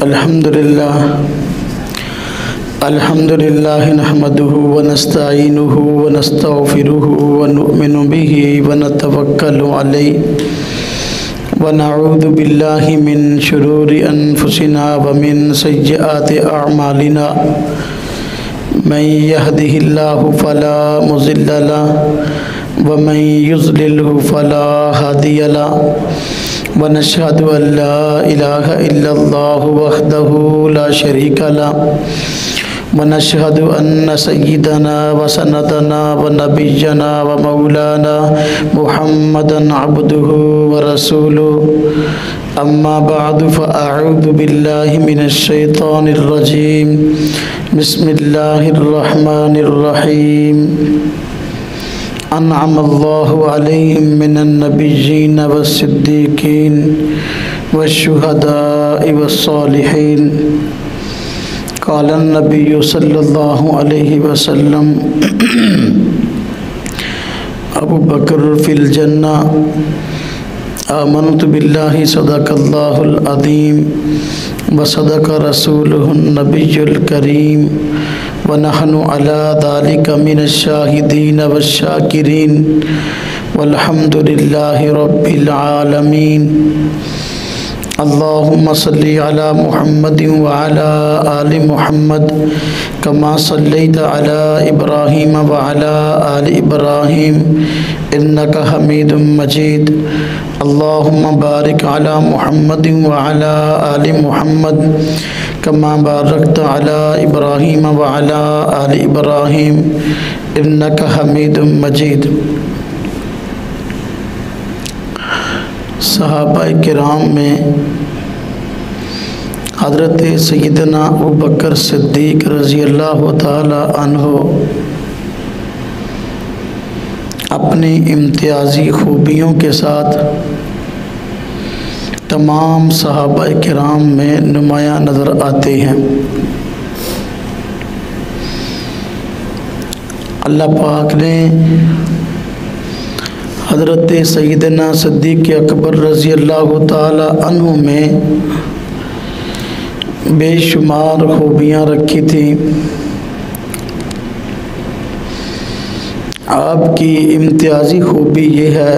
अल्हम्दुलिल्लाह नहमदुहु व नस्तईनुहु व नस्तगफिरुहु व नु'मिनु बिही व नतवक्कलु अलैहि व नऊज़ु बिल्लाहि मिन शुरूरि अनफुसिना व मिन सय्यिआति अअमालिना मन यहदिहिल्लाहु फला मुज़िल्ल लहु व मन युज़लिलहु फला हादिय लहु व नशहदु अन ला इलाहा इल्लल्लाहु वहदहु ला शरीका लहु व नशहदु अन्न सय्यिदना व सनदना व नबिय्यना व मौलाना मुहम्मदन अब्दुहु व रसूलुहु अम्मा बअदु फ़अऊज़ु बिल्लाहि मिनश शैतानिर रजीम बिस्मिल्लाहिर रहमानिर रहीम अनअमल्लाहु अलैहिम मिनन नबिय्यीन वस्सिद्दीक़ीन वश्शुहदाኢ वस्सालिहीन क़ालन नबिय्यु सल्लल्लाहु अलैहि वसल्लम अबू बकर फिल जन्ना आमनतु बिल्लाहि सदक़ल्लाहुल अज़ीम व सदक़ रसूलुहुन नबियुल करीम व नहनु अला ज़ालिका मिनश शाहिदीन वश्शाकिरीन वल्हम्दुलिल्लाहि रब्बिल आलमीन। अल्लाहुम्मा सल्लि अला मुहम्मदिन व अला आलि मुहम्मद कमा सल्लैता अला इब्राहीम व अला आलि इब्राहीम इन्नका हमीदुम मजीद। अल्लाहुम्मा बारिक अला मुहम्मदिन व अला आलि मुहम्मद कमा बारकता अला इब्राहीम व अला आलि इब्राहीम इन्नका हमीदुम मजीद। सहाबाए किराम में हज़रत सय्यदना अबू बकर सिद्दीक़ रज़ी अल्लाह ताला अन्हो अपनी इम्तियाज़ी खूबियों के साथ तमाम सहाबाए किराम में नुमायाँ नज़र आते हैं। अल्लाह पाक ने हज़रत सय्यदना सिद्दीक़ अकबर रज़ी अल्लाह ताला अन्हु में बेशुमार खूबियाँ रखी थी। आपकी इम्तियाज़ी खूबी ये है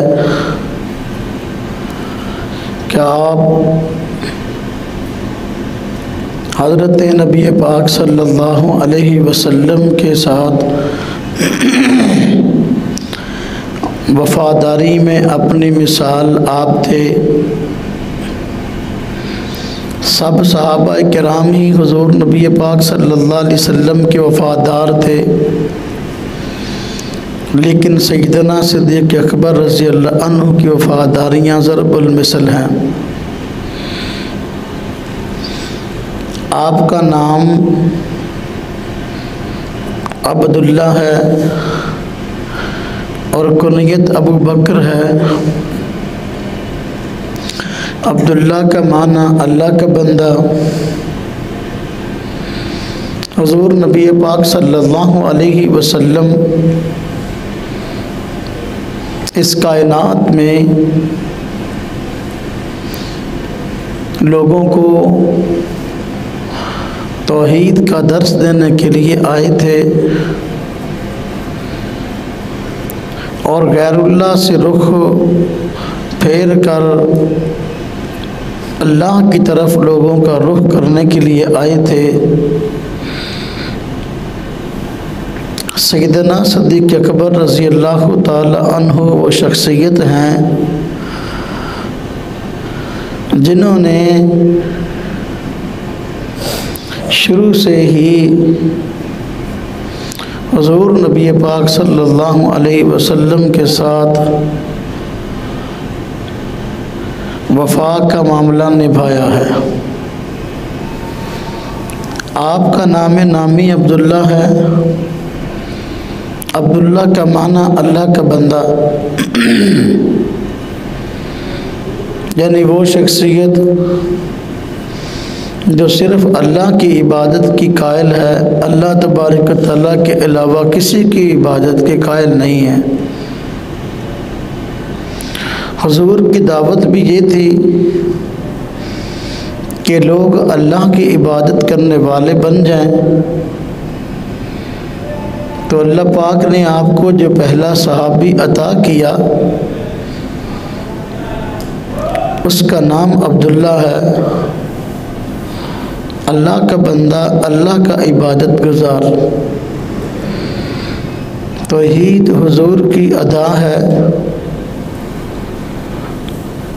कि आप हज़रत नबी पाक सल्लल्लाहु अलैहि वसल्लम के साथ वफ़ादारी में अपनी मिसाल आप थे। सब सहाबा किराम ही हुज़ूर नबी पाक सल्लल्लाहु अलैहि वसल्लम के वफ़ादार थे, लेकिन सय्यदना सिद्दीक़ अकबर रज़ी अल्लाह अन्हु की वफ़ादारियाँ ज़रबुल मिसल हैं। आपका नाम अब्दुल्ला है और कुनियत अबू बकर है। अब्दुल्ला का माना अल्लाह का बंदा। हुज़ूर नबी पाक सल्लल्लाहु अलैहि वसल्लम इस कायनात में लोगों को तौहीद का दर्स देने के लिए आए थे और गैरुल्लाह से रुख फेर कर अल्लाह की तरफ लोगों का रुख करने के लिए आए थे। सय्यदना सिद्दीक़ अकबर रज़ी अल्लाह ताला अन्हु वो शख्सियत हैं जिन्होंने शुरू से ही हुज़ूर नबी पाक सल्लल्लाहु अलैहि वसल्लम के साथ वफ़ा का मामला निभाया है। आपका नामी अब्दुल्ला है। अब्दुल्ला का माना अल्लाह का बंदा, यानी वो शख्सियत जो सिर्फ़ अल्लाह की इबादत की कायल है, अल्लाह तबारक व तआला के अलावा किसी की इबादत के कायल नहीं है। हुज़ूर की दावत भी ये थी कि लोग अल्लाह की इबादत करने वाले बन जाएं, तो अल्लाह पाक ने आपको जो पहला सहाबी अता किया उसका नाम अब्दुल्ला है। अल्लाह का बंदा, अल्लाह का इबादत गुजार। तौहीद हुजूर की अदा है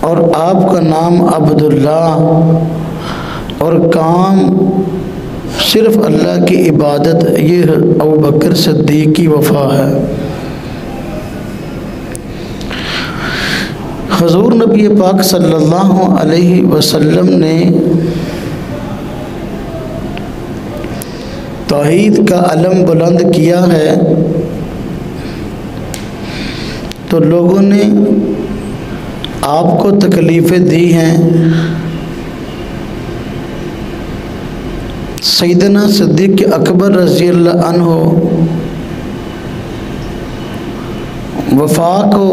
और आपका नाम अब्दुल्ला, और काम सिर्फ अल्लाह की इबादत, ये अबू बकर सिद्दीक़ की वफ़ा है। हुज़ूर नबी पाक सल्लल्लाहु अलैहि वसल्लम ने तौहीद का अलम बुलंद किया है, तो लोगों ने आपको तकलीफ़ें दी हैं। सैयदना सिद्दीक़ अकबर रज़ी अल्लाह अन्हु वफ़ा को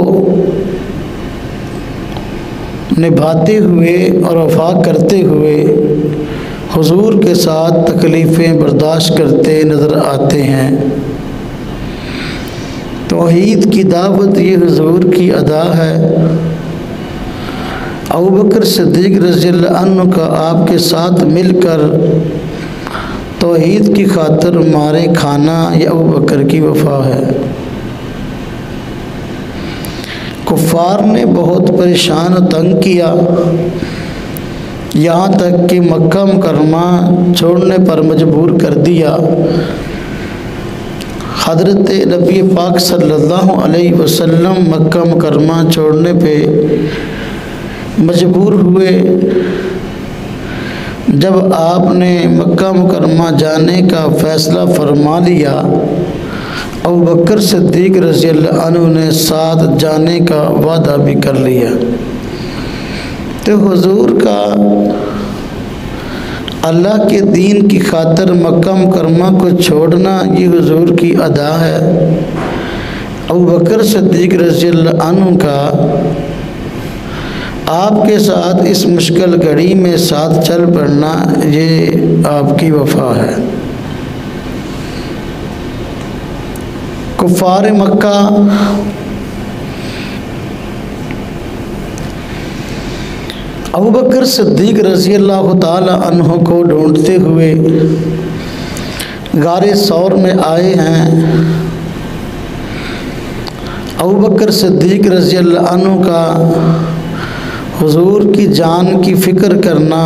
निभाते हुए और वफ़ा करते हुए हुजूर के साथ तकलीफ़ें बर्दाश्त करते नज़र आते हैं। तौहीद की दावत ये हुजूर की अदा है। अबू बकर सिद्दीक़ रज़ी अल्लाह अन्हु का आपके साथ मिलकर तौहीद की खातिर मारे खाना ये अबू बकर की वफ़ा है। कुफ़ार ने बहुत परेशान तंग किया, यहाँ तक कि मक्का मुकर्रमा छोड़ने पर मजबूर कर दिया। हज़रत नबी पाक सल्लल्लाहु अलैहि वसल्लम मक्का मुकर्रमा छोड़ने पे मजबूर हुए। जब आपने मक्का मुकर्रमा जाने का फ़ैसला फरमा लिया, अबू बकर सिद्दीक़ रज़ी अल्लाह अन्हु ने साथ जाने का वादा भी कर लिया। तो हुजूर का अल्लाह के दीन की खातिर मक्का मुकर्रमा को छोड़ना ये हुजूर की अदा है। अबू बकर सिद्दीक़ रज़ी अल्लाह अन्हु का आपके साथ इस मुश्किल घड़ी में साथ चल पड़ना ये आपकी वफ़ा है। कुफ़ार मक्का अबू बकर सिद्दीक़ रज़ी अल्लाह ताला अन्हु को ढूंढते हुए गारे सौर में आए हैं। अबू बकर सिद्दीक़ रज़ी अल्लाह अन्हु का हुजूर की जान की फ़िक्र करना,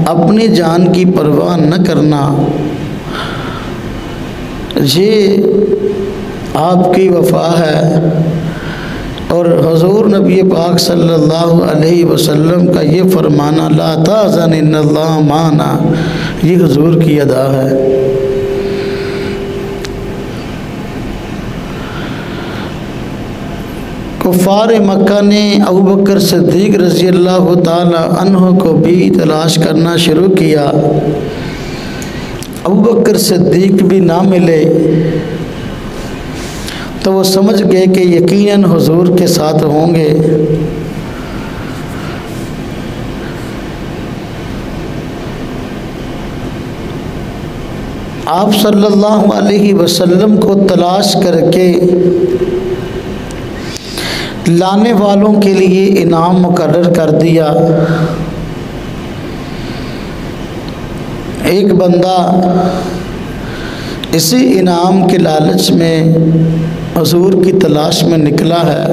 अपनी जान की परवाह न करना, ये आपकी वफ़ा है। और हुजूर नबी पाक सल्लल्लाहु अलैहि वसल्लम का ये फरमाना ला ताज़न इन्नल्लाह माना, ये हुजूर की अदा है। कुफ़ार मक्का ने अबू बकर सिद्दीक़ रज़ी अल्लाह ताला अन्हु को भी तलाश करना शुरू किया। अबू बकर सिद्दीक़ भी ना मिले तो वो समझ गए कि यकीनन हुजूर के साथ होंगे। आप सल्लल्लाहु अलैहि वसल्लम को तलाश करके लाने वालों के लिए इनाम मुकर्रर कर दिया। एक बंदा इसी इनाम के लालच में हुजूर की तलाश में निकला है,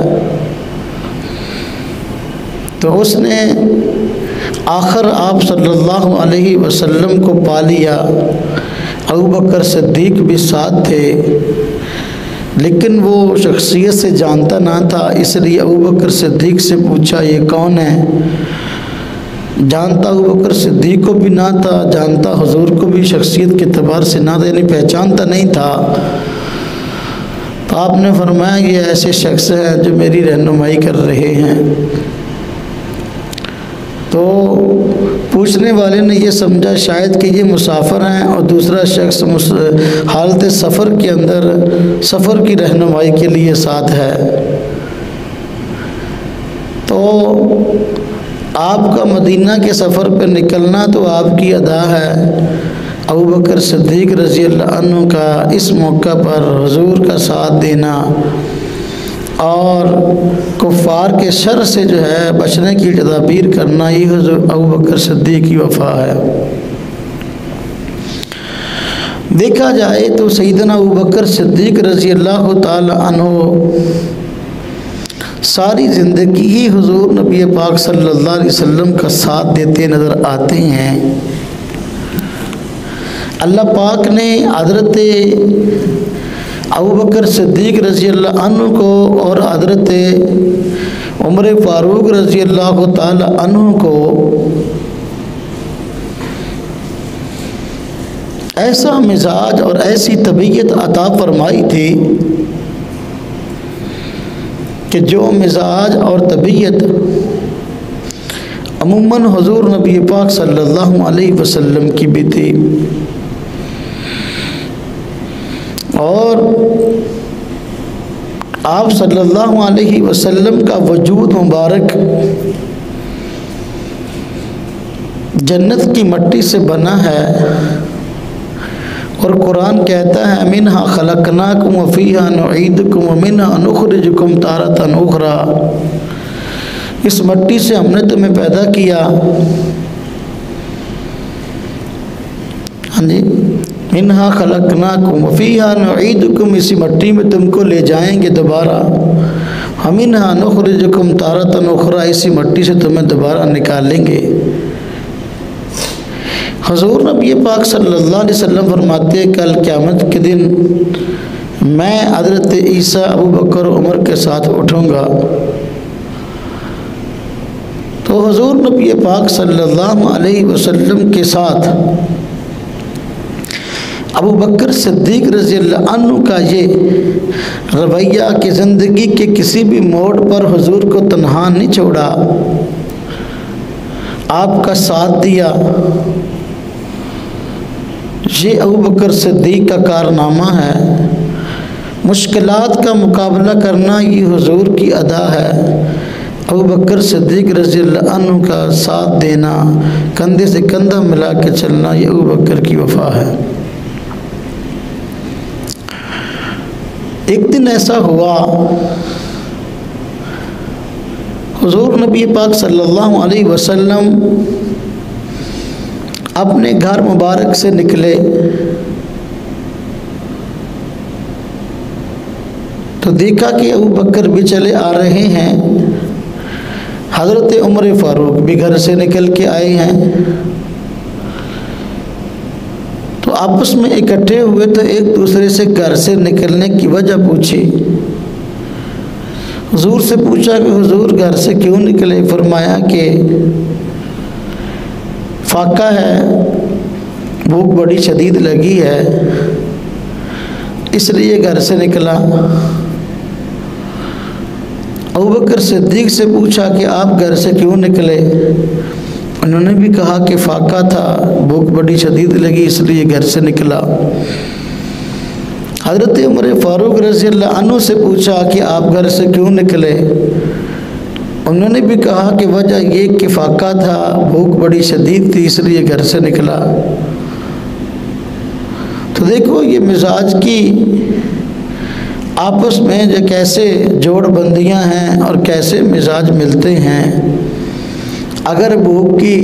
तो उसने आखिर आप सल्लल्लाहु अलैहि वसल्लम को पा लिया। अबू बकर सिद्दीक़ भी साथ थे, लेकिन वो शख्सियत से जानता ना था, इसलिए अबू बकर सिद्दीक़ से पूछा ये कौन है। जानता अबू बकर सिद्दीक़ को भी ना था, जानता हुजूर को भी शख्सियत के एतबार से ना था, यानी पहचानता नहीं था। तो आपने फरमाया ये ऐसे शख्स हैं जो मेरी रहनुमाई कर रहे हैं। तो पूछने वाले ने ये समझा शायद कि ये मुसाफिर हैं और दूसरा शख्स हालत सफ़र के अंदर सफ़र की रहनुमाई के लिए साथ है। तो आपका मदीना के सफ़र पर निकलना तो आपकी अदा है। अबू बकर सिद्दीक़ रज़ी अल्लाह अन्हु का इस मौका पर हुज़ूर का साथ देना और कुफ़ार के शर से जो है बचने की तदाबीर करना, ये हुज़ूर अबू बकर सिद्दीक़ की वफ़ा है। देखा जाए तो सैयदना अबू बकर सिद्दीक़ रज़ी अल्लाह ताला अन्हु सारी ज़िंदगी ही हुज़ूर नबी पाक सल्लल्लाहु अलैहि वसल्लम का साथ देते नज़र आते हैं। अल्लाह पाक ने हज़रत अबू बकर सिद्दीक़ रज़ी अल्लाह अन्हु को और हज़रत उमर फ़ारूक रज़ी अल्लाह ताला अन्हु को ऐसा मिजाज और ऐसी तबीयत अता फरमाई थी कि जो मिजाज और तबीयत अमूमन हुज़ूर नबी पाक सल्लल्लाहु अलैहि वसल्लम की भी थी। और आप सल्लल्लाहु अलैहि वसल्लम का वजूद मुबारक जन्नत की मिट्टी से बना है और कुरान कहता है मिन्हा खलकनाकुम व फीहा नुईदुकुम व मिन्हा नुखरिजुकुम तारतन उखरा। इस मिट्टी से हमने तुम्हें पैदा किया। हाँ जी, मिन्हा खलकनाकुम व फीहा नुईदुकुम, इसी मिट्टी में तुमको ले जाएंगे दोबारा। हम मिन्हा नुखरिजुकुम तारतन उखरा, इसी मिट्टी से तुम्हें दोबारा निकालेंगे। हुज़ूर नबी पाक सल्लल्लाहु अलैहि वसल्लम फरमाते हैं कल क़यामत के दिन मैं हज़रत ईसा, अबू बकर, उमर के साथ उठूँगा। तो हुज़ूर नबी पाक सल्लल्लाहु अलैहि वसल्लम के साथ अबू बकर सिद्दीक़ रज़ी अल्लाह अन्हु का ये रवैया कि ज़िंदगी के किसी भी मोड़ पर हुज़ूर को तन्हा नहीं छोड़ा, आपका साथ दिया, ये अबू बकर सिद्दीक़ का कारनामा है। मुश्किलात का मुकाबला करना ये हुज़ूर की अदा है। अबू बकर सिद्दीक़ रज़ी अल्लाह अन्हु का साथ देना, कंधे से कंधा मिला के चलना, ये अबू बकर की वफ़ा है। एक दिन ऐसा हुआ हुज़ूर नबी पाक सल्लल्लाहु अलैहि वसल्लम अपने घर मुबारक से निकले तो देखा कि अबू बकर भी चले आ रहे हैं, हज़रत उमर फ़ारूक भी घर से निकल के आए हैं। तो आपस में इकट्ठे हुए तो एक दूसरे से घर से निकलने की वजह पूछी। हुज़ूर से पूछा कि हुज़ूर घर से क्यों निकले? फरमाया कि फाका है, भूख बड़ी शदीद लगी है, इसलिए घर से निकला। अबू बकर सिद्दीक़ से पूछा कि आप घर से क्यों निकले? उन्होंने भी कहा कि फाका था, भूख बड़ी शदीद लगी, इसलिए घर से निकला। हज़रत उमर फ़ारूक रज़ी अल्लाह अन्हु से पूछा कि आप घर से क्यों निकले? उन्होंने भी कहा कि वजह ये कि फाका था, भूख बड़ी शदीद थी, इसलिए घर से निकला। तो देखो ये मिजाज की आपस में जो कैसे जोड़बंदियां हैं और कैसे मिजाज मिलते हैं। अगर भूख की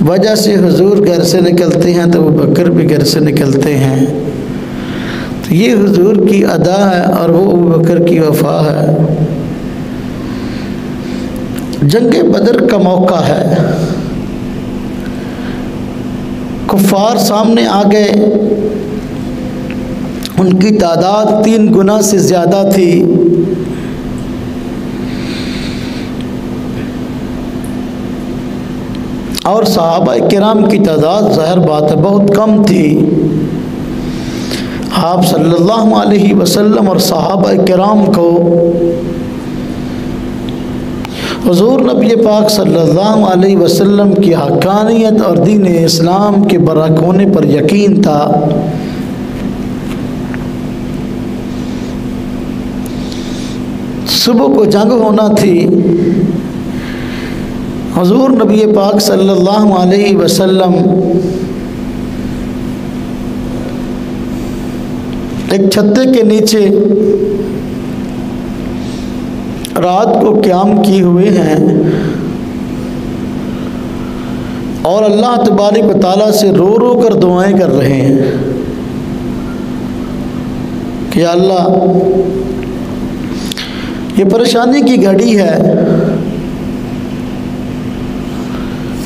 वजह से हुजूर घर से निकलते हैं तो वो बकर भी घर से निकलते हैं। तो ये हुजूर की अदा है और वो अबू बकर की वफा है। जंगे बदर का मौका है, कुफ़ार सामने आ गए, उनकी तादाद 3 गुना से ज़्यादा थी। और सहाबा किराम की तादाद ज़ाहिर बात है बहुत कम थी। आप सल्लल्लाहु अलैहि वसल्लम और सहाबा किराम को हुज़ूर नबी पाक सल्लल्लाहु अलैहि वसल्लम की हक़ानियत और दीन इस्लाम के बराक होने पर यकीन था। सुबह को जंग होना थी, हुजूर नबी पाक सल्लल्लाहु अलैहि वसल्लम एक छत्ते के नीचे रात को क़याम किए हुए हैं और अल्लाह तबारक व तआला से रो रो कर दुआएं कर रहे हैं कि अल्लाह, ये परेशानी की घड़ी है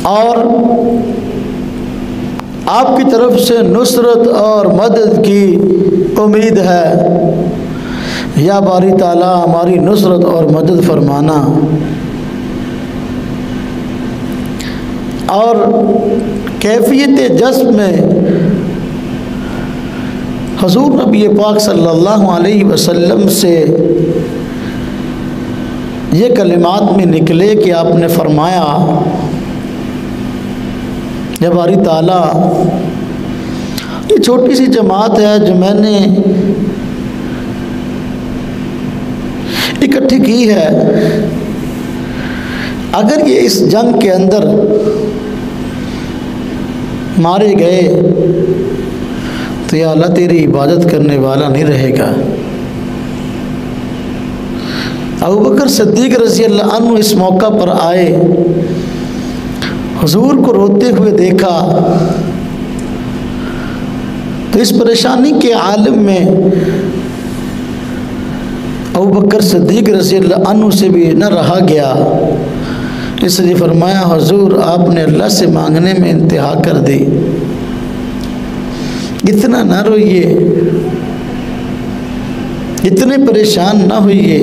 और आपकी तरफ से नुसरत और मदद की उम्मीद है। या बारी ताला हमारी नुसरत और मदद फरमाना। और कैफियत जज्ब में हुजूर नबी पाक सल्लल्लाहु अलैहि वसल्लम से ये कलिमात में निकले कि आपने फरमाया, या बारी ताला, ये छोटी सी जमात है जो मैंने इकट्ठी की है, अगर ये इस जंग के अंदर मारे गए तो या अल्लाह तेरी इबादत करने वाला नहीं रहेगा। अबू बकर सिद्दीक रज़ी अल्लाह अन्हु इस मौका पर आए, हुजूर को रोते हुए देखा तो इस परेशानी के आलम में अबू बकर सिद्दीक रज़ी अल्लाह अन्हु से भी न रहा गया, इसलिए फरमाया, हुजूर आपने अल्लाह से मांगने में इंतहा कर दी, इतना ना रोइए, इतने परेशान ना होइए।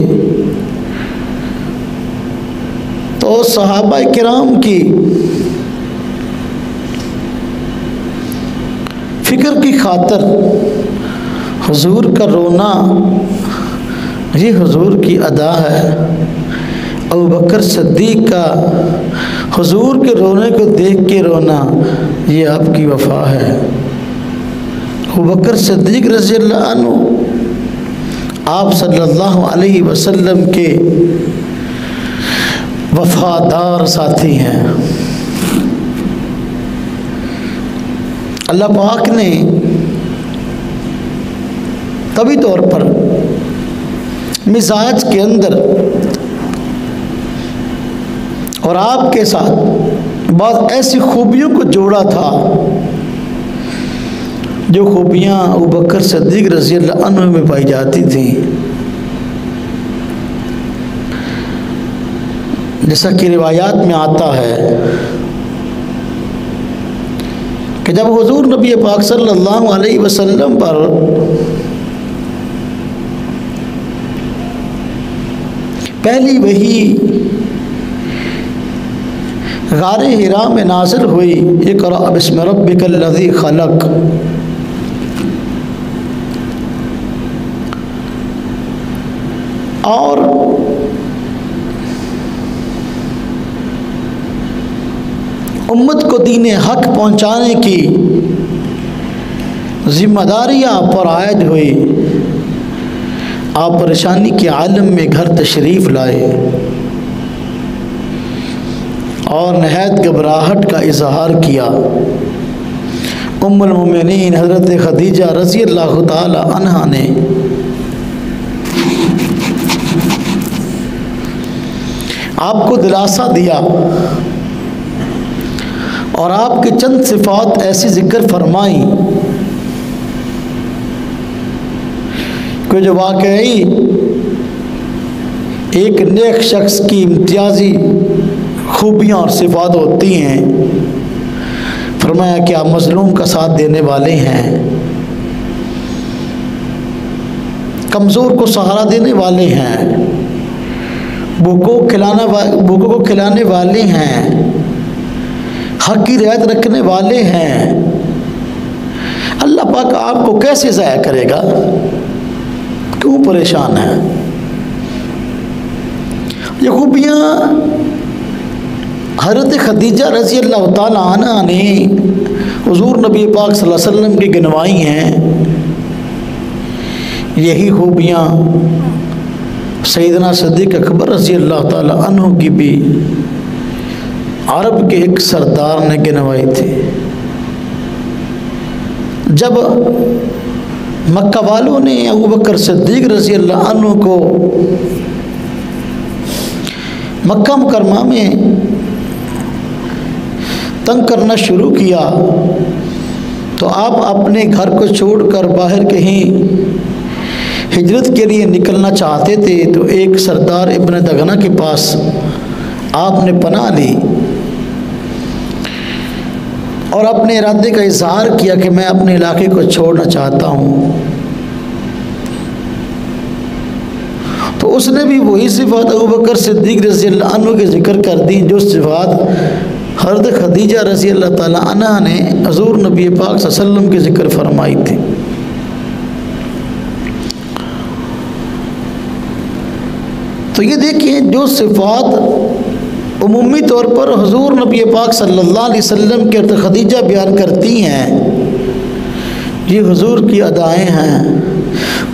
तो सहाबा किराम की फिक्र की खातर हुजूर का रोना ये हुजूर की अदा है। अबू बकर सिद्दीक का हुजूर के रोने को देख के रोना ये आपकी वफा है। अबू बकर सिद्दीक रज़ी अल्लाह अन्हु आप सल्लल्लाहु अलैहि वसल्लम के वफादार साथी हैं। अल्लाह पाक ने तभी तौर पर मिजाज के अंदर और आपके साथ बहुत ऐसी खूबियों को जोड़ा था जो खूबियाँ अबू बकर सिद्दीक रज़ी अल्लाह अन्हु में पाई जाती थी। जैसा कि रिवायात में आता है कि जब हुजूर नबी पाक सल्लल्लाहु अलैहि वसल्लम पर पहली वही गारे हिरा में नाज़िल हुई, इक़रा बिस्मि रब्बिकल लज़ी खलक़, और उम्मत को दीन हक पहुँचाने की जिम्मेदारी आप पर आयद हुई। आप परेशानी के आलम में घर तशरीफ़ लाए और नहायत घबराहट का इजहार किया। उम्मुल मोमिनीन हज़रत खदीजा रज़ी अल्लाह ताला अन्हा ने आपको दिलासा दिया और आपके चंद सिफ़ात ऐसी जिक्र फरमाई कि जो वाकई एक नेक शख्स की इम्तियाजी खूबियाँ और सिफ़ात होती हैं। फरमाया कि आप मज़लूम का साथ देने वाले हैं, कमज़ोर को सहारा देने वाले हैं, भूखों को खिलाने वाले हैं, हक की रियायत रखने वाले हैं। अल्लाह पाक आपको कैसे ज़ाया करेगा? क्यों परेशान है? ये खूबियाँ हज़रत खदीजा रज़ी अल्लाह ताला अन्हा ने हुज़ूर नबी पाक सल्लल्लाहु अलैहि वसल्लम की गिनवाई हैं। यही खूबियाँ सैयदना सिद्दीक़ अकबर रज़ी अल्लाह ताला अन्हु की भी अरब के एक सरदार ने गिनवाई थी। जब मक्का वालों ने अबू बकर सिद्दीक रज़ी अल्लाह अन्हु को मक्का मुकरमा में तंग करना शुरू किया तो आप अपने घर को छोड़कर बाहर कहीं हिजरत के लिए निकलना चाहते थे। तो एक सरदार इब्न दगना के पास आपने पनाह ली और अपने इरादे का इजहार किया कि मैं अपने इलाके को छोड़ना चाहता हूँ। तो उसने भी वही सिफ़ात अबू बकर सिद्दीक़ रज़ी अल्लाह अन्हु के ज़िक्र कर दी जो सिफ़ात हज़रत खदीजा रज़ी अल्लाह ताला अन्हा ने हज़ूर नबी पाक सल्लल्लाहु अलैहि वसल्लम के ज़िक्र फरमाई थी। तो ये देखिए जो सिफ़ात उमूमी तौर पर हज़ूर नबी पाक सल्लल्लाहु अलैहि वसल्लम के हज़रत खदीजा बयान करती हैं, ये हुज़ूर की अदाएँ हैं।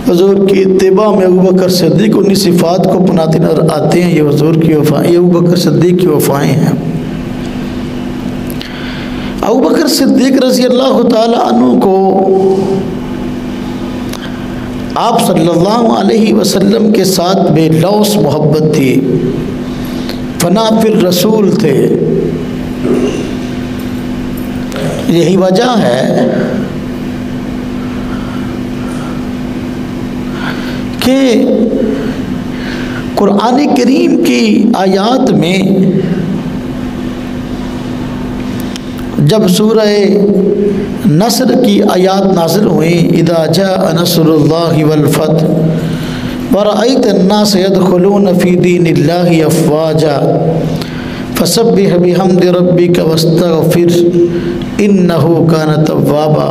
हुज़ूर की इत्तिबा में अबू बकर सिद्दीक़ उन्हीं सिफ़ात को अपनाते नज़र आते हैं। ये हुज़ूर की वफ़ा, ये अबू बकर सिद्दीक़ की वफ़ाएँ हैं। अबू बकर सिद्दीक़ रज़ी अल्लाह ताला अन्हु को आप सल्लल्लाहु अलैहि वसल्लम के साथ बेलौस मोहब्बत थी, फना फिर रसूल थे। यही वजह है कि कुरान करीम की आयात में जब सूरह नस्र की आयात नाज़िल हुई, इदा जाअ नस्रुल्लाहि वल फतह व रअयत अन्नास यदखुलून फी दीनिल्लाहि अफ़वाजा फसब्बिह बिहम्दि रब्बिका वस्तग़फिर इन्नहु कान तव्वाबा।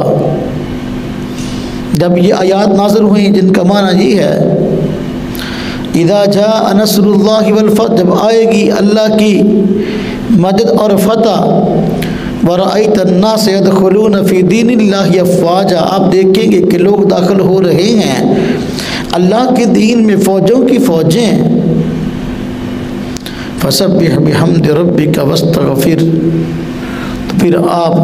जब ये आयात नाज़िल हुई जिनका माना ये है इदा जाअ नस्रुल्लाहि वल फतह, जब आएगी अल्लाह की मदद और फतह, वरअयत अन्नास यदखुलून फी दीनिल्लाहि अफ़वाजा, आप देखेंगे कि लोग दाखिल हो रहे हैं अल्लाह के दीन में फ़ौजों की फ़ौजें। फसब्बिह बिहम्दि रब्बिका वस्तग़फिर, तो फिर आप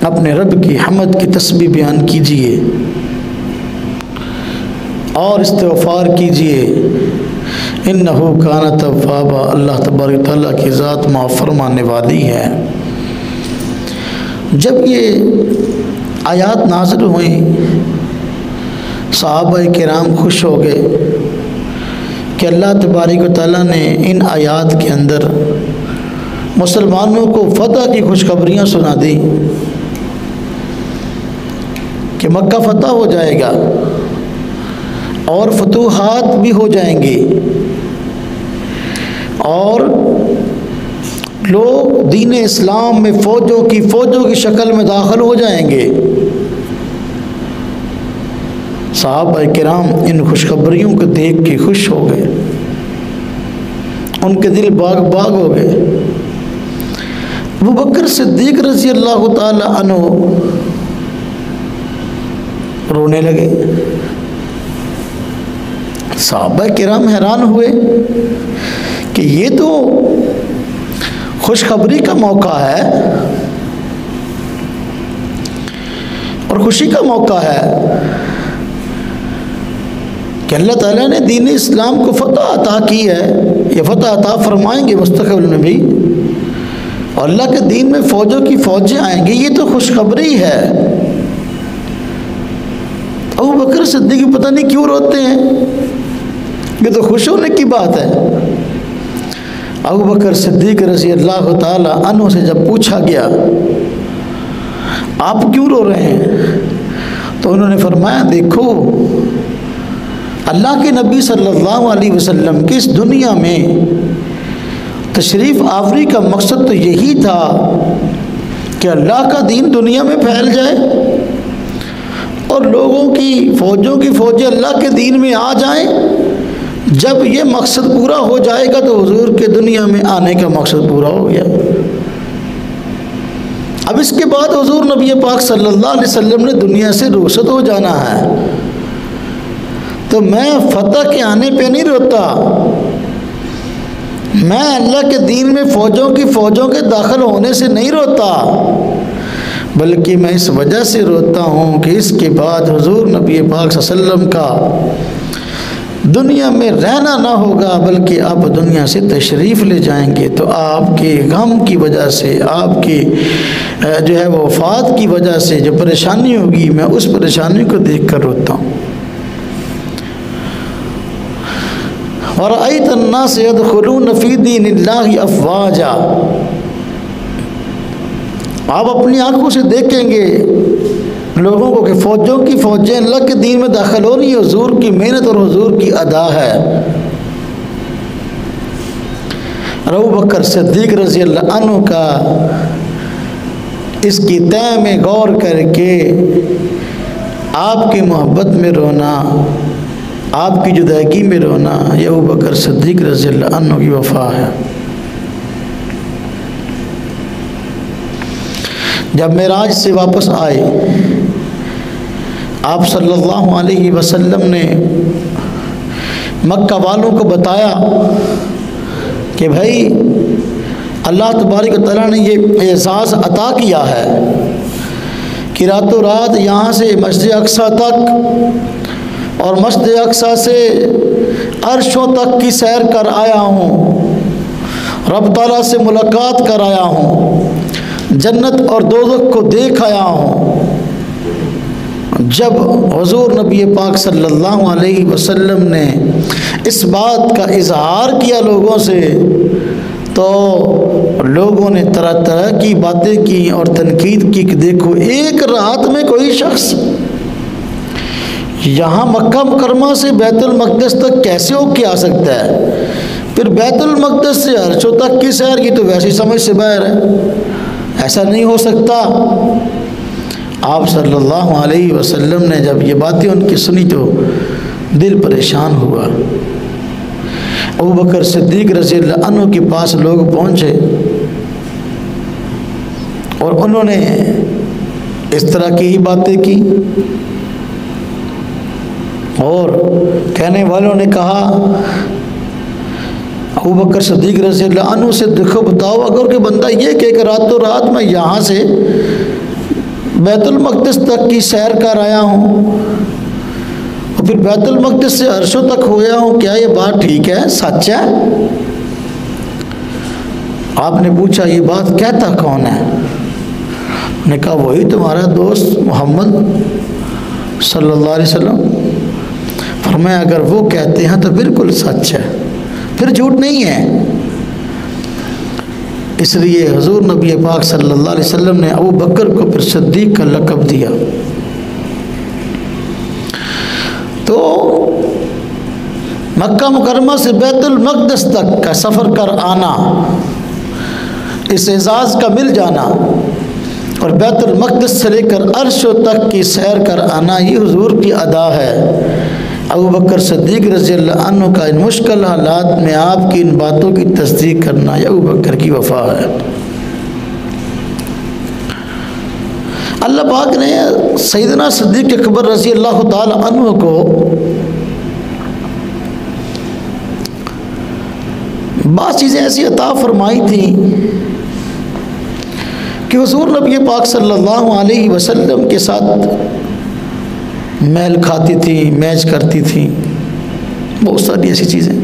अपने रब की हमद की तस्बीह बयान कीजिए और इस्तिग़फ़ार कीजिए। इन्नहु कान तव्वाबा, अल्लाह तबारक तआला की ज़ात माफ़ फरमाने वाली है। जब ये आयात नाज़िल हुई सहाबा किराम खुश हो गए कि अल्लाह तबारक तआला ने इन आयात के अंदर मुसलमानों को फ़तह की खुशखबरियाँ सुना दी कि मक्का फ़तह हो जाएगा और फतूहात भी हो जाएंगे और लोग दीन इस्लाम में फ़ौजों की शक्ल में दाखिल हो जाएंगे। सहाबा किराम इन खुशखबरियों को देख के खुश हो गए, उनके दिल बाग बाग हो गए। अबू बकर सिद्दीक़ रज़ी अल्लाह ताला अन्हु रोने लगे। सहाबा किराम हैरान हुए कि ये तो खुशखबरी का मौका है और खुशी का मौका है कि अल्लाह ताला ने दीन इस्लाम को फ़तह अता की है, ये फ़तह अता फरमाएंगे मुस्तक़बिल में भी और अल्लाह के दीन में फ़ौजों की फ़ौजें आएंगी, ये तो खुशखबरी है। अबू बकर सिद्दीक़ पता नहीं क्यों रोते हैं, ये तो खुश होने की बात है। अबू बकर सिद्दीक़ रज़ी अल्लाह ताला अन्हु से जब पूछा गया आप क्यों रो रहे हैं, तो उन्होंने फरमाया देखो अल्लाह के नबी सल्लल्लाहु अलैहि वसल्लम की इस दुनिया में तशरीफ़ आवरी का मकसद तो यही था कि अल्लाह का दीन दुनिया में फैल जाए और लोगों की फ़ौजें अल्लाह के दीन में आ जाएं। जब ये मकसद पूरा हो जाएगा तो हुजूर के दुनिया में आने का मकसद पूरा हो गया। अब इसके बाद हुजूर नबी पाक सल्लल्लाहु अलैहि वसल्लम ने दुनिया से रुखसत हो जाना है, तो मैं फ़तह के आने पे नहीं रोता, मैं अल्लाह के दीन में फ़ौजों के दाखिल होने से नहीं रोता, बल्कि मैं इस वजह से रोता हूँ कि इसके बाद हुजूर नबी पाक सल्लल्लाहु अलैहि वसल्लम का दुनिया में रहना ना होगा, बल्कि आप दुनिया से तशरीफ़ ले जाएंगे। तो आपके गम की वजह से, आपकी जो है वो वफ़ात की वजह से जो परेशानी होगी, मैं उस परेशानी को देख कर रोता हूँ। और अन्नास यदखुलून फ़ी दीनिल्लाहि अफ़वाजा, आप अपनी आंखों से देखेंगे लोगों को कि फ़ौजें अल्लाह के दीन में दाखिल हो रही है। हुजूर की मेहनत और हुजूर की अदा है। अबू बकर सिद्दीक़ रज़ी अल्लाह अन्हु का इसकी तय में गौर करके आपकी मोहब्बत में रोना, आपकी जुदाई में रोना, ये अबू बकर सिद्दीक़ रज़ी अल्लाह अन्हु की वफ़ा है। जब मेराज से वापस आए, आप सल्लल्लाहु अलैहि वसल्लम ने मक्का वालों को बताया कि भाई अल्लाह तबारक व तआला ने ये एहसास अता किया है कि रातों रात यहाँ से मस्जिद अक्सा तक और मस्जिद अक्सा से अर्शों तक की सैर कर आया हूँ, रब ताला से मुलाकात कर आया हूँ, जन्नत और दोज़ख को देख आया हूँ। जब हुज़ूर नबी पाक सल्लल्लाहु अलैहि वसल्लम ने इस बात का इजहार किया लोगों से, तो लोगों ने तरह तरह की बातें की और तनकीद की कि देखो, एक रात में कोई शख्स यहाँ मक्का मुकरमा से बैतुल मक़दिस तक कैसे होके आ सकता है? फिर बैतुल मक़दिस से अर्शों तक की सैर की तो वैसी समझ से बाहर है, ऐसा नहीं हो सकता। आप सल्लल्लाहु अलैहि वसल्लम ने जब ये बातें उनकी सुनी तो दिल परेशान हुआ। अबू बकर सिद्दीक़ रज़ियल्लाहु अन्हु के पास लोग पहुँचे और उन्होंने इस तरह की ही बातें की और कहने वालों ने कहा, अबू बकर सिद्दीक़ रज़ियल्लाहु अन्हु से देखो बताओ, अगर कोई बंदा ये कहे कि रातों रात मैं यहाँ से बैतुल मक़दिस तक की सैर कर आया हूँ और फिर बैतुल मक़दिस से अर्शों तक होया हूँ, क्या ये बात ठीक है, सच है? आपने पूछा ये बात कहता कौन है? ने कहा वही तुम्हारा दोस्त मोहम्मद सल्लल्लाहु अलैहि वसल्लम। फरमाया अगर वो कहते हैं तो बिल्कुल सच है, फिर झूठ नहीं है। इसलिए हुज़ूर नबी पाक सल्लल्लाहु अलैहि वसल्लम ने अबू बकर को फिर सिद्दीक़ का लक़ब दिया। तो मक्का मुकरमा से बैतुल मक़दिस तक का सफ़र कर आना, इस एजाज़ का मिल जाना और बैतुल मक़दिस से लेकर अर्शों तक की सैर कर आना, ये हुज़ूर की अदा है। अबू बकर सिद्दीक़ रज़ियल्लाहु अन्हु का इन मुश्किल हालात में आपकी इन बातों की तस्दीक करना ये अबू बकर की वफ़ा है। अल्लाह पाक ने सैयदना सिद्दीक़ अकबर रज़ियल्लाहु ताला अन्हु को बात चीज़ें ऐसी अता फरमाई थी कि हुज़ूर नबी पाक सल्लल्लाहु अलैहि वसल्लम के साथ मैल खाती थी, मैच करती थी, बहुत सारी ऐसी चीज़ें।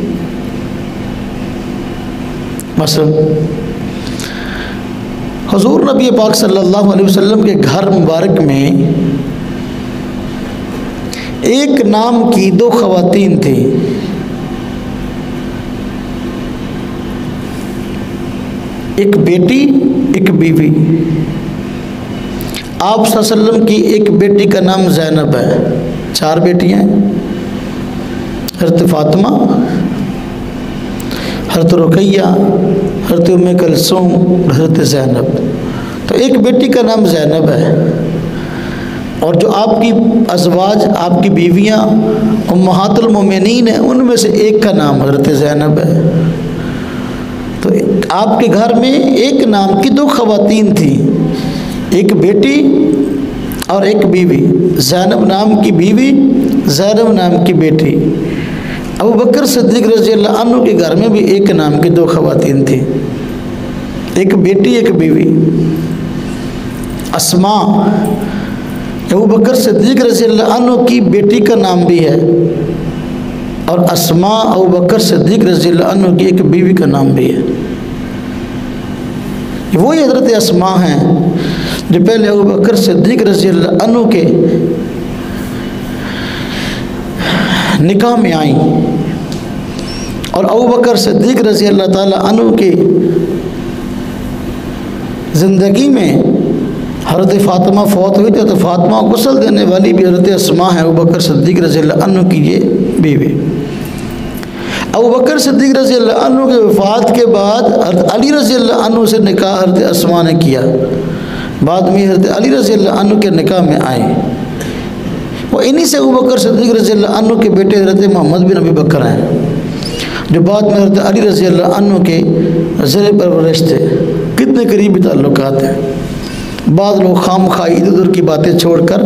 मसलन हुज़ूर नबी पाक सल्लल्लाहु अलैहि वसल्लम के घर मुबारक में एक नाम की दो ख़वातीन थी। एक बेटी एक बीवी। आप सल्लल्लाहु अलैहि वसल्लम की एक बेटी का नाम ज़ैनब है, चार बेटियां हैं, हज़रत फ़ातिमा, हज़रत रुक़ैया, हज़रत उम्मे कुलसूम, हज़रत ज़ैनब। तो एक बेटी का नाम ज़ैनब है और जो आपकी अज़वाज, आपकी बीवियां उम्महातुल मोमिनीन हैं, उनमें से एक का नाम हज़रत ज़ैनब है। तो आपके घर में एक नाम की दो ख़वातीन थी, एक बेटी और एक बीवी, ज़ैनब नाम की बीवी, ज़ैनब नाम की बेटी। अबू बकर सिद्दीक़ रज़ी अल्लाह अन्हु के घर में भी एक नाम की 2 ख़वातीन थी, एक बेटी एक बीवी। अस्मा अबू बकर सिद्दीक़ रज़ी अल्लाह अन्हु की बेटी का नाम भी है, और अस्मा अबू बकर सिद्दीक़ रज़ी अल्लाह अन्हु की एक बीवी का नाम भी है। वही हज़रत अस्मा हैं जो पहले अबू बकर सिद्दीक़ रज़ी अल्लाह अन्हु के निकाह में आई, और अबू बकर सिद्दीक़ रज़ी अल्लाह ताला अन्हु की ज़िंदगी में हज़रत फ़ातिमा फौत हुई थी, तो फ़ातिमा को गुस्ल देने वाली भी हज़रत अस्मा है, अबू बकर सिद्दीक़ रज़ी अल्लाह अन्हु की ये बीवी। अबू बकर सिद्दीक़ रज़ी अल्लाह अन्हु के वफ़ात के बाद हज़रत अली रज़ी अल्लाह अन्हु से निकाह हज़रत अस्मा ने किया। बाद में हज़रत अली रज़ी अल्लाह अन्हु के निकाह में आए। वो इन्हीं से अबू बकर सिद्दीक़ रज़ी अल्लाह अन्हु के बेटे हज़रत मोहम्मद बिन अबी बकर हैं, जो बाद में हज़रत अली रज़ी अल्लाह अन्हु के ज़ेर परवरिश थे। कितने करीबी ताल्लुकात हैं। बाद लोग खामखा इधर उधर की बातें छोड़कर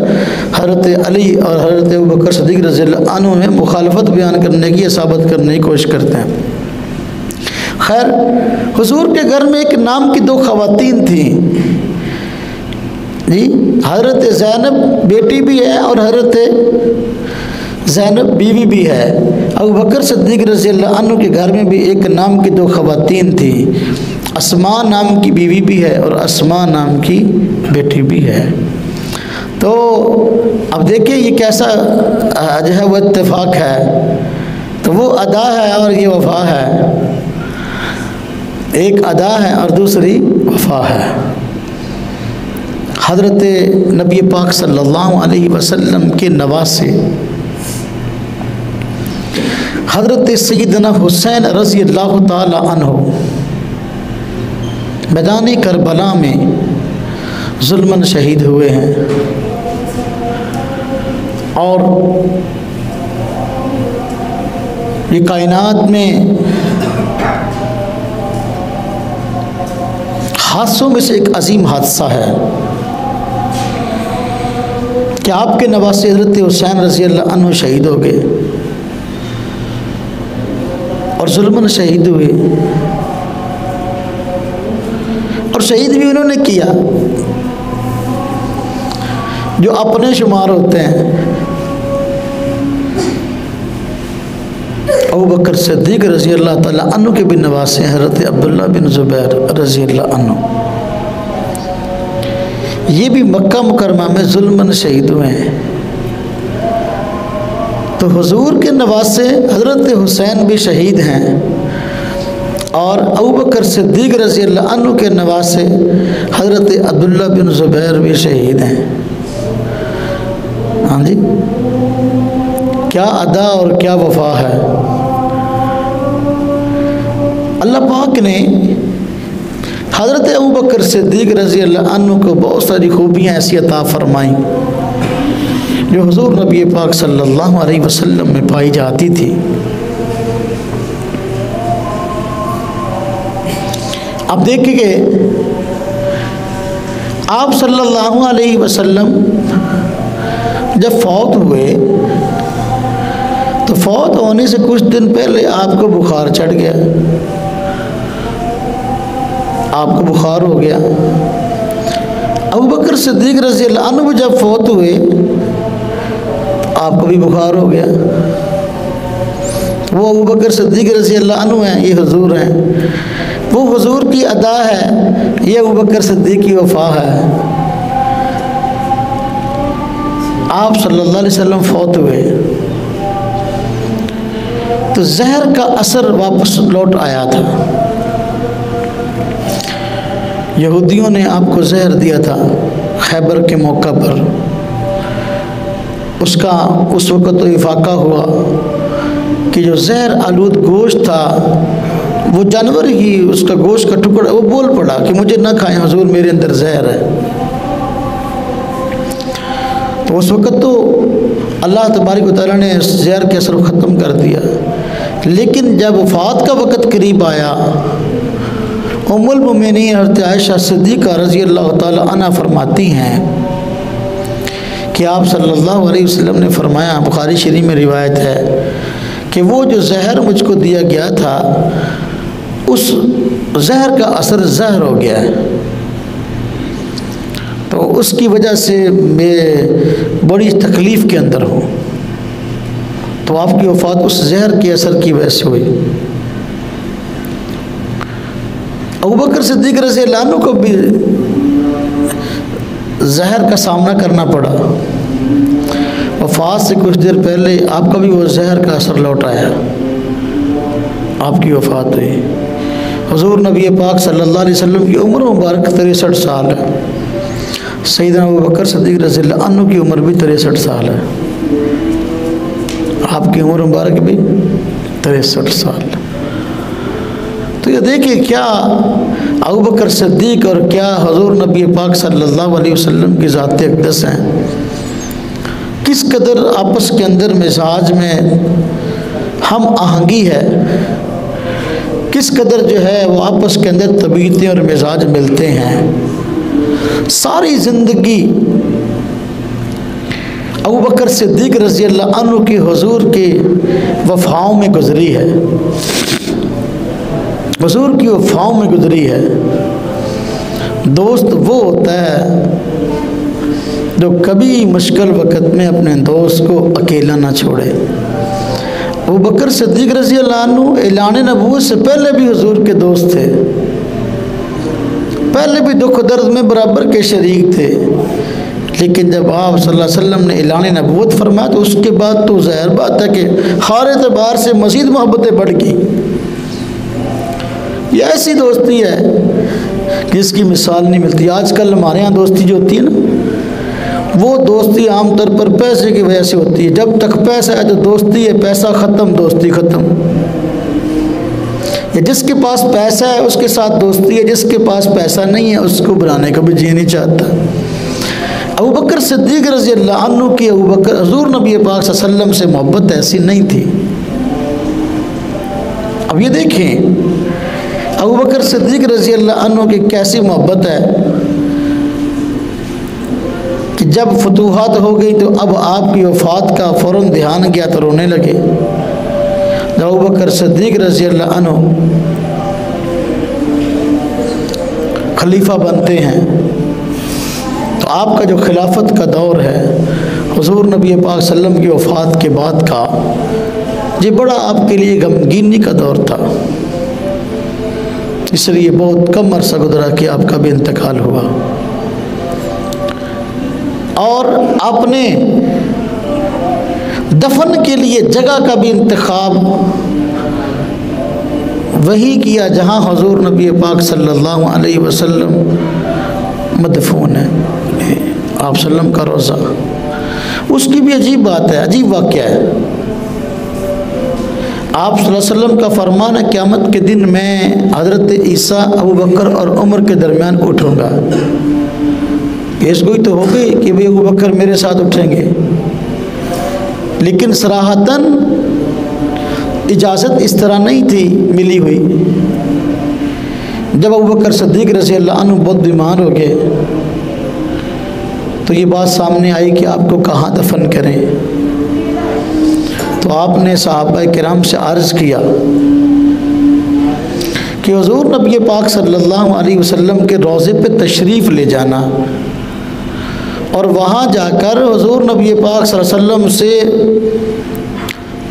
हज़रत अली और हज़रत अबू बकर सिद्दीक़ रज़ी अल्लाह अन्हु में मुखालफत बयान करने की, साबित करने की कोशिश करते हैं। खैर, हुज़ूर के घर में एक नाम की 2 ख़वातीन थी जी, हज़रत ज़ैनब बेटी भी है और हज़रत ज़ैनब बीवी भी है। अबू बकर सिद्दीक़ रज़ी अल्लाह अन्हु के घर में भी एक नाम की 2 ख़वातीन थी, अस्मा नाम की बीवी भी है और अस्मा नाम की बेटी भी है। तो अब देखिए ये कैसा जो है वो इत्तेफाक है। तो वो अदा है और ये वफ़ा है, एक अदा है और दूसरी वफ़ा है। हज़रत नबी पाक सल्लल्लाहु अलैहि वसल्लम के नवासे हज़रत सैयदना हुसैन रज़ी अल्लाह ताला अन्हु मैदान करबला में जुल्मन शहीद हुए हैं, और ये कायनात में हादसों में से एक अजीम हादसा है कि आपके नवासे हज़रत हुसैन रज़ी अल्लाह अन्हु शहीद हो गए और जुल्मन शहीद हुए, और शहीद भी उन्होंने किया जो अपने शुमार होते हैं। अबू बकर सिद्दीक़ रज़ी अल्लाह ताला अन्हु के भी नवासे हज़रत अब्दुल्ला बिन ज़ुबैर रज़ी अल्लाह अन्हु, ये भी मक्का मुकरमा में जुल्मन शहीद हुए हैं। तो हुजूर के नवासे हज़रत हुसैन भी शहीद हैं, और अबू बकर सिद्दीक़ रज़ी अल्लाह अन्हु के नवासे हज़रत अब्दुल्ला बिन ज़ुबैर भी शहीद हैं। हाँ जी, क्या अदा और क्या वफ़ा है। अल्लाह पाक ने हज़रत अबू बकर सिद्दीक़ रज़ी अल्लाह अन्हु को बहुत सारी खूबियाँ ऐसी अता फरमाई जो हुज़ूर नबी पाक सल्लल्लाहु अलैहि वसल्लम में पाई जाती थी। अब देखिए, आप सल्लल्लाहु अलैहि वसल्लम जब फौत हुए तो फौत होने से कुछ दिन पहले आपको बुखार चढ़ गया, आपको बुखार हो गया। अबू बकर सिद्दीक़ रज़ी अल्लाह अन्हु जब फौत हुए आपको भी बुखार हो गया। वो अबू बकर सिद्दीक़ रज़ी अल्लाह अन्हु हैं, ये हुजूर हैं। वो हुजूर की अदा है, ये अबू बकर सिद्दीक़ की वफ़ा है। आप सल्लल्लाहु अलैहि वसल्लम फौत हुए तो जहर का असर वापस लौट आया था। यहूदियों ने आपको जहर दिया था खैबर के मौका पर, उसका उस वक़्त तो इफाका हुआ कि जो जहर आलूद गोश्त था वो जानवर ही, उसका गोश्त का टुकड़ा, वो बोल पड़ा कि मुझे ना खाएं हुजूर, मेरे अंदर जहर है। तो उस वक़्त तो अल्लाह तबारक व तआला ने जहर के असर को ख़त्म कर दिया। लेकिन जब वफ़ात का वक़्त करीब आया, उम्मुल मोमिनीन हज़रत आयशा सिद्दीक़ा रज़ी अल्लाह ताला अन्हा फरमाती हैं कि आप सल्लल्लाहु अलैहि वसल्लम ने फरमाया, बुखारी शरीफ में रिवायत है कि वो जो जहर मुझको दिया गया था उस जहर का असर जहर हो गया है, तो उसकी वजह से मैं बड़ी तकलीफ़ के अंदर हूँ। तो आपकी वफ़ात उस जहर के असर की वजह से हुई। अबू बकर सिद्दीक़ रज़ी अल्लाह अन्हु को भी जहर का सामना करना पड़ा। वफ़ात से कुछ देर पहले आपका भी वो जहर का असर लौट आया, आपकी वफ़ात हुई। हुज़ूर नबी पाक सल्लल्लाहु अलैहि वसल्लम की उम्र मुबारक 63 साल है। सैयदना अबू बकर सिद्दीक़ रज़ी अल्लाह अन्हु की उम्र भी 63 साल है, आपकी उम्र मुबारक भी 63 साल। तो ये देखिए क्या अबू बकर सिद्दीक़ और क्या हुज़ूर नबी पाक सल्लल्लाहु अलैहि वसल्लम की ज़ात अक़दस हैं, किस कदर आपस के अंदर मिजाज में हम आहंगी है, किस कदर जो है वो आपस के अंदर तबीयतें और मिजाज मिलते हैं। सारी ज़िंदगी अबू बकर सिद्दीक़ रज़ी अल्लाह अन्हु की हुज़ूर के वफ़ाओं में गुज़री है, हुज़ूर की वफ़ाओं में गुज़री है। दोस्त वो होता है जो कभी मुश्किल वक़्त में अपने दोस्त को अकेला ना छोड़े। अबू बकर सिद्दीक़ रज़ी अल्लाह अन्हु ऐलान नबूवत से पहले भी हुज़ूर के दोस्त थे, पहले भी दुख दर्द में बराबर के शरीक थे, लेकिन जब आप सल्लल्लाहु अलैहि वसल्लम ने ऐलान नबूवत फरमाया तो उसके बाद तो ज़ाहिर बात है कि हर एतबार से मज़ीद मोहब्बतें बढ़ गई। ये ऐसी दोस्ती है जिसकी मिसाल नहीं मिलती। आजकल हमारे यहाँ दोस्ती जो होती है ना, वो दोस्ती आमतौर पर पैसे की वजह से होती है। जब तक पैसा है तो दोस्ती है, पैसा ख़त्म दोस्ती ख़त्म। ये जिसके पास पैसा है उसके साथ दोस्ती है, जिसके पास पैसा नहीं है उसको बुलाने का भी जी नहीं चाहता। अबू बकर सिद्दीक़ रज़ी अल्लाह अन्हु की अबू बकर हुज़ूर नबी पाक सल्लल्लाहु अलैहि वसल्लम से मोहब्बत ऐसी नहीं थी। अब ये देखें अबू बकर सिद्दीक़ रज़ी अल्लाह अन्हु की कैसी मोहब्बत है कि जब फतूहात हो गई तो अब आपकी वफ़ात का फ़ौरन ध्यान गया तो रोने लगे। जब अबू बकर सिद्दीक़ रज़ी अल्लाह अन्हु खलीफा बनते हैं तो आपका जो खिलाफत का दौर है हुज़ूर नबी पाक सल्लम की वफ़ात के बाद का, ये बड़ा आपके लिए गमगीनी का दौर था। इसलिए बहुत कम अरसा गुजरा कि आपका भी इंतकाल हुआ और आपने दफन के लिए जगह का भी इंतखाब वही किया जहाँ हुज़ूर नबी पाक सल्लल्लाहु अलैहि वसल्लम मदफून है, आप सल्लम का रोज़ा। उसकी भी अजीब बात है, अजीब वाक़या है। आप सल्लल्लाहु अलैहि वसल्लम का फरमान है क़यामत के दिन मैं हज़रत ईसा, अबू बकर और उमर के दरमियान उठूँगा। पेशगोई तो हो गई कि भाई अबू बकर मेरे साथ उठेंगे, लेकिन सराहतन इजाज़त इस तरह नहीं थी मिली हुई। जब अबू बकर सिद्दीक़ रज़ी अल्लाह अन्हु बहुत बीमार हो गए तो ये बात सामने आई कि आपको कहाँ दफन करें। तो आपने सहाबा किराम से अर्ज़ किया कि हुज़ूर नबी पाक सल्लल्लाहु अलैहि वसल्लम के रोज़े पे तशरीफ़ ले जाना और वहाँ जाकर हुज़ूर नबी पाक सल्लल्लाहु अलैहि वसल्लम से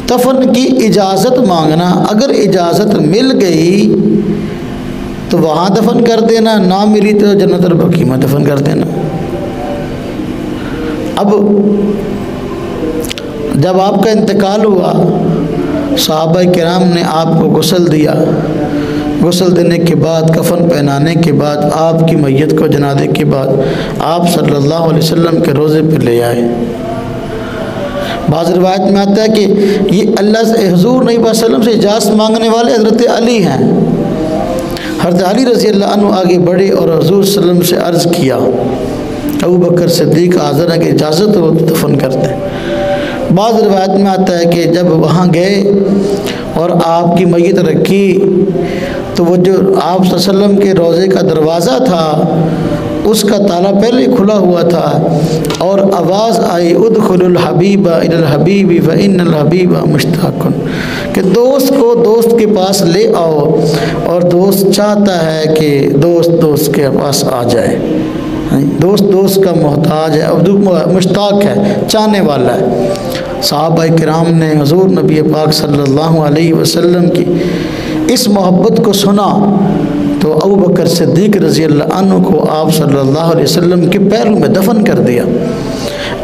दफन की इजाज़त मांगना। अगर इजाज़त मिल गई तो वहाँ दफन कर देना, ना मिली तो जन्नतुल बकी में दफन कर देना। अब जब आपका इंतकाल हुआ सहाबा किराम ने आपको गुस्ल दिया, गुस्ल देने के बाद कफन पहनाने के बाद आपकी मैयत को जनाजे के बाद आप सल्लल्लाहु अलैहि वसल्लम के रोज़े पर ले आए। बाज़ रिवायत में आता है कि ये अल्लाह से हुज़ूर नबी वसल्लम से इजाज़त मांगने वाले हज़रत अली हैं। हज़रत अली रज़ी अल्लाह अन्हु आगे बढ़े और हुज़ूर सल्लम से अर्ज़ किया, अबू बकर सिद्दीक़ हाज़िर है कि इजाज़त हो तो दफन करते। बाज़ रिवायत में आता है कि जब वहाँ गए और आपकी मैयत रखी तो वो जो आप सल्लम के रोज़े का दरवाज़ा था उसका ताला पहले खुला हुआ था और आवाज़ आई उदखुलुल हबीबा इलल हबीबी व इन्नल हबीबा मुश्ताकुन, कि दोस्त को दोस्त के पास ले आओ और दोस्त चाहता है कि दोस्त के पास आ जाए। दोस्त का मोहताज है, अब मुश्ताक है, चाहने वाला है। सहाबाए किराम ने हुज़ूर नबी पाक सल्लल्लाहु अलैहि वसल्लम की इस मोहब्बत को सुना तो अबू बकर सिद्दीक़ रज़ी अल्लाह अन्हु को आप सल्लल्लाहु अलैहि वसल्लम के पैरों में दफन कर दिया।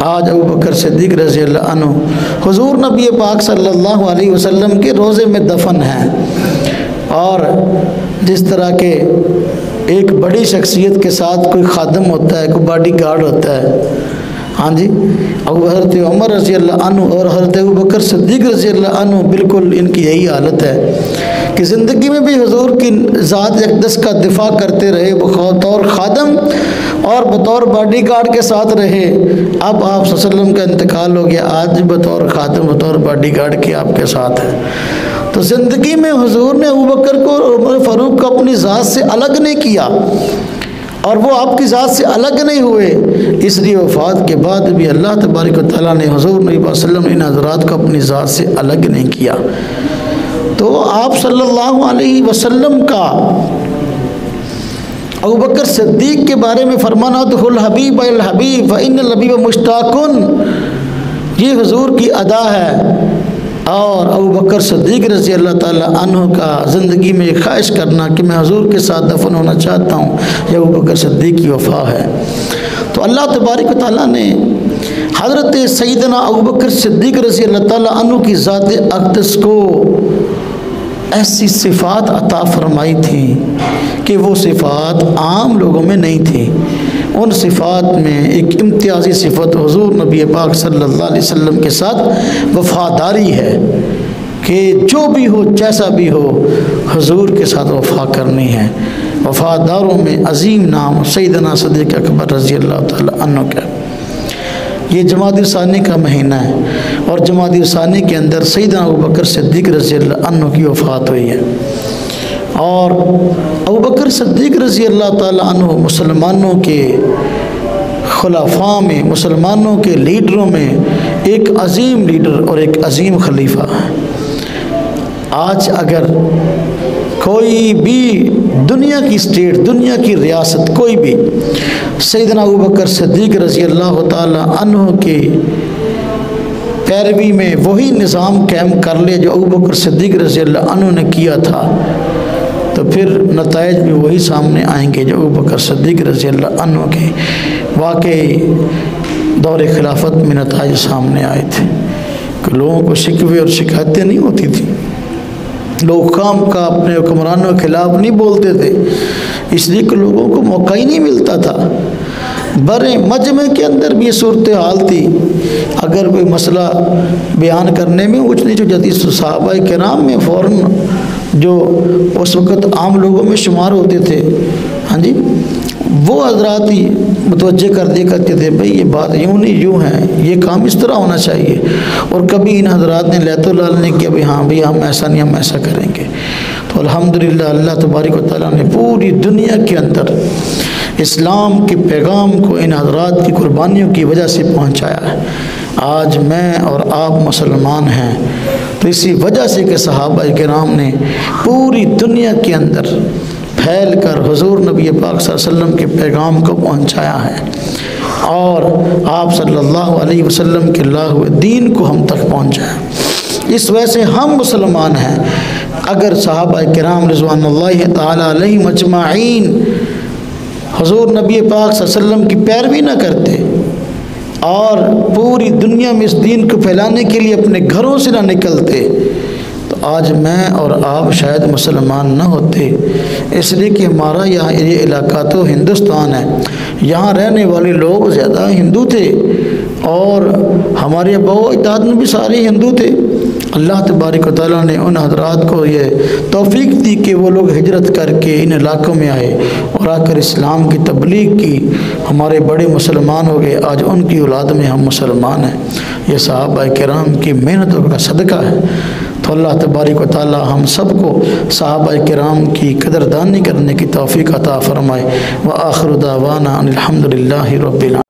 आज अबू बकर सिद्दीक़ रज़ी अल्लाह अन्हु हुज़ूर नबी पाक सल्लल्लाहु अलैहि वसल्लम के रोज़े में दफन हैं। और जिस तरह के एक बड़ी शख्सियत के साथ कोई खादम होता है, कोई बॉडी गार्ड होता है, हाँ जी, और हज़रत उमर रज़ी अल्लाह अन्हु और हज़रत अबू बकर सिद्दीक़ रज़ी अल्लाह अन्हु बिल्कुल इनकी यही हालत है कि ज़िंदगी में भी हुज़ूर की ज़ात अक़दस का दिफा करते रहे, बतौर खादम और बतौर बॉडी गार्ड के साथ रहे। अब आप सल्लल्लाहु अलैहि वसल्लम का इंतकाल हो गया, आज बतौर खादम बतौर बॉडी गार्ड के आपके साथ है। तो ज़िंदगी में हुज़ूर ने अबू बकर को और उमर फ़ारूक को अपनी ज़ात से अलग नहीं किया और वो आपकी ज़ात से अलग नहीं हुए, इसलिए वफ़ात के बाद भी अल्लाह तबारक व तआला ने हुज़ूर नबी वसल्लम ने इन हज़रात को अपनी ज़ात से अलग नहीं किया। तो आप सल्लल्लाहु अलैहि वसल्लम का अबू बकर सिद्दीक़ के बारे में फरमाना दुखुल हबीब अल हबीब व इन्नल हबीब मुश्ताकुन, ये हुज़ूर की अदा है। और अबू बकर सिद्दीक़ रज़ी अल्लाह ताला अन्हु का ज़िंदगी में एक ख्वाहिश करना कि मैं हुज़ूर के साथ दफन होना चाहता हूँ, यह अबू बकर सिद्दीक़ की वफ़ा है। तो अल्लाह तबारक व तआला ने हज़रत सैयदना अबू बकर सिद्दीक़ रज़ी अल्लाह ताला अन्हु की ज़ात अक़दस को ऐसी सिफ़ात अता फरमाई थी कि वो सिफ़ात आम लोगों में नहीं थी। उन सिफ़ात में एक इम्तियाज़ी सिफ़त हुज़ूर नबी पाक सल्लल्लाहु अलैहि वसल्लम के साथ वफ़ादारी है कि जो भी हो जैसा भी हो हुज़ूर के साथ वफ़ा करनी है। वफ़ादारों में अज़ीम नाम सैयदना सिद्दीक़ अकबर रज़ी अल्लाह ताला अन्हु का। ये जमादी सानी का महीना है और जमादी सानी के अंदर सैयदना अबू बकर सिद्दीक़ रज़ी अल्लाह अन्हु की वफ़ात हुई है। और अबू बकर सिद्दीक़ रज़ी अल्लाह ताला अन्हु मुसलमानों के खुलाफा में, मुसलमानों के लीडरों में एक अज़ीम लीडर और एक अज़ीम खलीफा है। आज अगर कोई भी दुनिया की स्टेट, दुनिया की रियासत कोई भी सैयदना अबू बकर सिद्दीक़ रज़ी अल्लाह ताला अन्हु के पैरवी में वही निज़ाम कायम कर ले जो अबू बकर सिद्दीक़ रज़ी अल्लाह अन्हु ने किया था, तो फिर नताइज भी वही सामने आएंगे जो अबू बकर सिद्दीक़ रज़ी अल्लाह अन्हु के वाकई दौर खिलाफत में नताइज सामने आए थे कि लोगों को शिकवे और शिकायतें नहीं होती थी, लोग काम का अपने हुक्मरानों के खिलाफ नहीं बोलते थे, इसलिए कि लोगों को मौका ही नहीं मिलता था। बड़े मजमे के अंदर भी ये सूरत हाल थी, अगर कोई मसला बयान करने में ऊँच नीच हो जाती तो सहाबाए किराम में फ़ौरन जो उस वक़्त आम लोगों में शुमार होते थे, हाँ जी, वो हजरात ही मुतवज्जे कर दिया करते थे, भाई ये बात यूँ नहीं यूँ है, ये काम इस तरह होना चाहिए। और कभी इन हजरात ने लैतुलाल ने किया भाई हाँ भाई हम ऐसा नहीं, हम ऐसा करेंगे। तो अल्हम्दुलिल्लाह अल्लाह तबारक व तआला ने पूरी दुनिया के अंदर इस्लाम के पैगाम को इन हजरात की कुर्बानियों की वजह से पहुँचाया है। आज मैं और आप मुसलमान हैं तो इसी वजह से कि सहाबाए किराम ने पूरी दुनिया के अंदर फैल कर हुज़ूर नबी पाक सल्लल्लाहु अलैहि वसल्लम के पैगाम को पहुँचाया है और आप सल्लल्लाहु अलैहि वसल्लम के लाए हुए दीन को हम तक पहुँचाया। इस वजह से हम मुसलमान हैं। अगर सहाबाए किराम रिज़वानुल्लाहि तआला अलैहिम अजमाईन हुज़ूर नबी पाक सल्लल्लाहु अलैहि वसल्लम की पैरवी न करते और पूरी दुनिया में इस दीन को फैलाने के लिए अपने घरों से ना निकलते तो आज मैं और आप शायद मुसलमान न होते। इसलिए कि हमारा यहाँ ये इलाका तो हिंदुस्तान है, यहाँ रहने वाले लोग ज़्यादा हिंदू थे और हमारे अब्बा अजदाद में भी सारे हिंदू थे। अल्लाह तबारक व तआला ने उन हज़रात को ये तौफीक दी कि वो लोग हिजरत करके इन इलाक़ों में आए और आकर इस्लाम की तबलीग की, हमारे बड़े मुसलमान हो गए। आज उनकी औलाद में हम मुसलमान हैं। ये सहाबाए किराम की मेहनतों का सदका है। तो अल्लाह तबारक व तआला हम सबको सहाबा किराम की कदरदानी करने की तौफीक अता फरमाए। व आखिर दावाना अनिल हम्दुलिल्लाहि रब्बिल